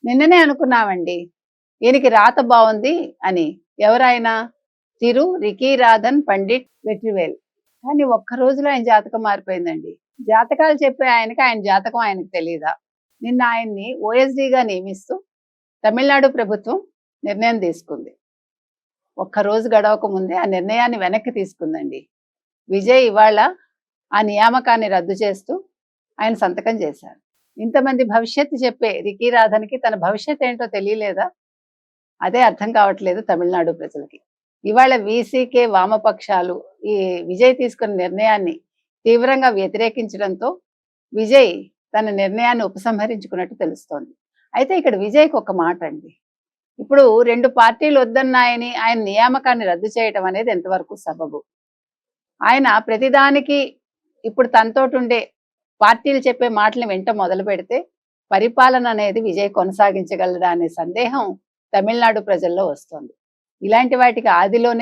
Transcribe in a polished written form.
నిన్ననే అనుకున్నామండి. ఈయనకి రాత బావుంది అని. ఎవరాయన? తిరు రికీరాధన్ పండిట్ వెట్రివేల్. కానీ ఒక్క రోజులో ఆయన జాతకం మారిపోయిందండి. జాతకాలు చెప్పే ఆయనకి ఆయన జాతకం ఆయనకు తెలీదా? నిన్న ఆయన్ని ఓఎస్‌డీగా నియమిస్తూ తమిళనాడు ప్రభుత్వం నిర్ణయం తీసుకుంది. ఒక్కరోజు గడవక ముందే ఆ నిర్ణయాన్ని వెనక్కి తీసుకుందండి. విజయ్ ఇవాళ ఆ నియామకాన్ని రద్దు చేస్తూ ఆయన సంతకం చేశారు. ఇంతమంది భవిష్యత్తు చెప్పే రికీరాధన్‌కి తన భవిష్యత్తు ఏంటో తెలియలేదా? అదే అర్థం కావట్లేదు తమిళనాడు ప్రజలకి. ఇవాళ వీసీకే వామపక్షాలు ఈ విజయ్ తీసుకున్న నిర్ణయాన్ని తీవ్రంగా వ్యతిరేకించడంతో విజయ్ తన నిర్ణయాన్ని ఉపసంహరించుకున్నట్టు తెలుస్తోంది. అయితే ఇక్కడ విజయ్‌కి ఒక మాట అండి. ఇప్పుడు 2 పార్టీలు వద్దన్నాయని ఆయన నియామకాన్ని రద్దు చేయటం అనేది ఎంతవరకు సబబు? ఆయన ప్రతిదానికి ఇప్పుడు తనతోటుండే పార్టీలు చెప్పే మాటలు వింట మొదలుపెడితే పరిపాలన అనేది విజయ్ కొనసాగించగలడా అనే సందేహం తమిళనాడు ప్రజల్లో వస్తోంది. ఇలాంటి వాటికి ఆదిలోనే